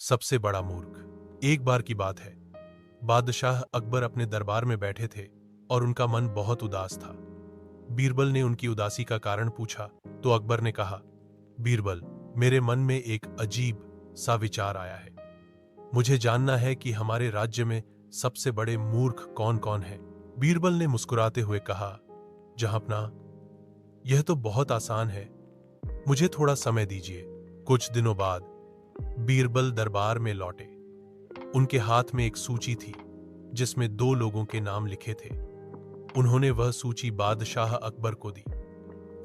सबसे बड़ा मूर्ख। एक बार की बात है, बादशाह अकबर अपने दरबार में बैठे थे और उनका मन बहुत उदास था। बीरबल ने उनकी उदासी का कारण पूछा तो अकबर ने कहा, बीरबल, मेरे मन में एक अजीब सा विचार आया है। मुझे जानना है कि हमारे राज्य में सबसे बड़े मूर्ख कौन कौन हैं। बीरबल ने मुस्कुराते हुए कहा, जहांपना, यह तो बहुत आसान है, मुझे थोड़ा समय दीजिए। कुछ दिनों बाद बीरबल दरबार में लौटे। उनके हाथ में एक सूची थी जिसमें 2 लोगों के नाम लिखे थे। उन्होंने वह सूची बादशाह अकबर को दी।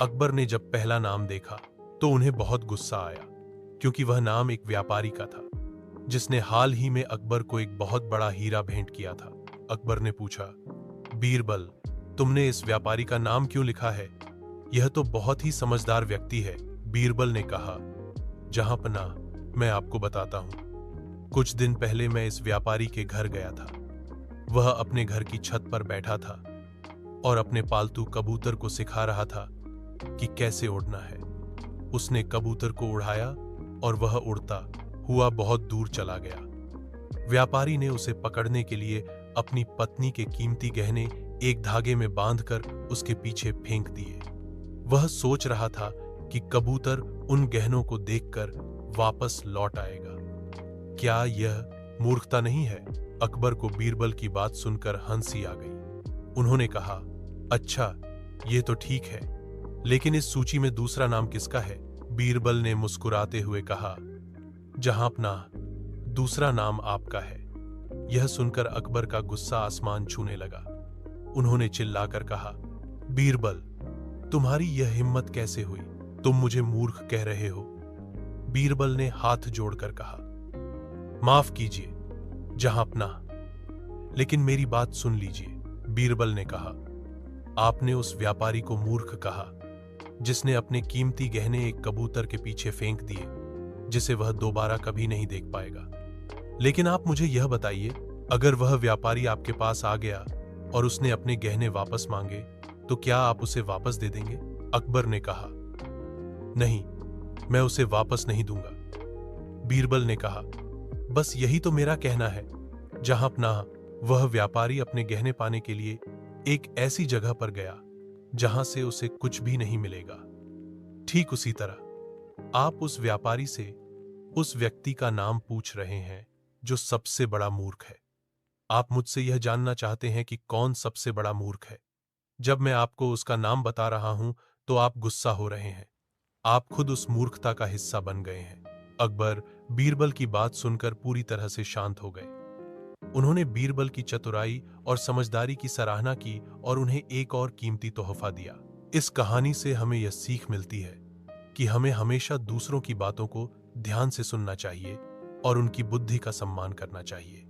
अकबर ने जब पहला नाम देखा तो उन्हें बहुत गुस्सा आया, क्योंकि वह नाम एक व्यापारी का था जिसने हाल ही में अकबर को एक बहुत बड़ा हीरा भेंट किया था। अकबर ने पूछा, बीरबल, तुमने इस व्यापारी का नाम क्यों लिखा है? यह तो बहुत ही समझदार व्यक्ति है। बीरबल ने कहा, जहांपना, मैं आपको बताता हूं। कुछ दिन पहले मैं इस व्यापारी के घर गया था। वह अपने घर की छत पर बैठा था और अपने पालतू कबूतर को सिखा रहा था कि कैसे उड़ना है। उसने कबूतर को उड़ाया और वह उड़ता हुआ बहुत दूर चला गया। व्यापारी ने उसे पकड़ने के लिए अपनी पत्नी के कीमती गहने एक धागे में बांधकर उसके पीछे फेंक दिए। वह सोच रहा था कि कबूतर उन गहनों को देखकर वापस लौट आएगा। क्या यह मूर्खता नहीं है? अकबर को बीरबल की बात सुनकर हंसी आ गई। उन्होंने कहा, अच्छा, ये तो ठीक है, लेकिन इस सूची में दूसरा नाम किसका है? बीरबल ने मुस्कुराते हुए कहा, जहांपना, दूसरा नाम आपका है। यह सुनकर अकबर का गुस्सा आसमान छूने लगा। उन्होंने चिल्लाकर कहा, बीरबल, तुम्हारी यह हिम्मत कैसे हुई? तुम मुझे मूर्ख कह रहे हो? बीरबल ने हाथ जोड़कर कहा, माफ कीजिए जहांपना, लेकिन मेरी बात सुन लीजिए। बीरबल ने कहा, आपने उस व्यापारी को मूर्ख कहा जिसने अपने कीमती गहने एक कबूतर के पीछे फेंक दिए, जिसे वह दोबारा कभी नहीं देख पाएगा। लेकिन आप मुझे यह बताइए, अगर वह व्यापारी आपके पास आ गया और उसने अपने गहने वापस मांगे, तो क्या आप उसे वापस दे देंगे? अकबर ने कहा, नहीं, मैं उसे वापस नहीं दूंगा। बीरबल ने कहा, बस यही तो मेरा कहना है। जहांपना, वह व्यापारी अपने गहने पाने के लिए एक ऐसी जगह पर गया जहां से उसे कुछ भी नहीं मिलेगा। ठीक उसी तरह आप उस व्यापारी से उस व्यक्ति का नाम पूछ रहे हैं जो सबसे बड़ा मूर्ख है। आप मुझसे यह जानना चाहते हैं कि कौन सबसे बड़ा मूर्ख है। जब मैं आपको उसका नाम बता रहा हूं तो आप गुस्सा हो रहे हैं। आप खुद उस मूर्खता का हिस्सा बन गए हैं। अकबर बीरबल की बात सुनकर पूरी तरह से शांत हो गए। उन्होंने बीरबल की चतुराई और समझदारी की सराहना की और उन्हें एक और कीमती तोहफा दिया। इस कहानी से हमें यह सीख मिलती है कि हमें हमेशा दूसरों की बातों को ध्यान से सुनना चाहिए और उनकी बुद्धि का सम्मान करना चाहिए।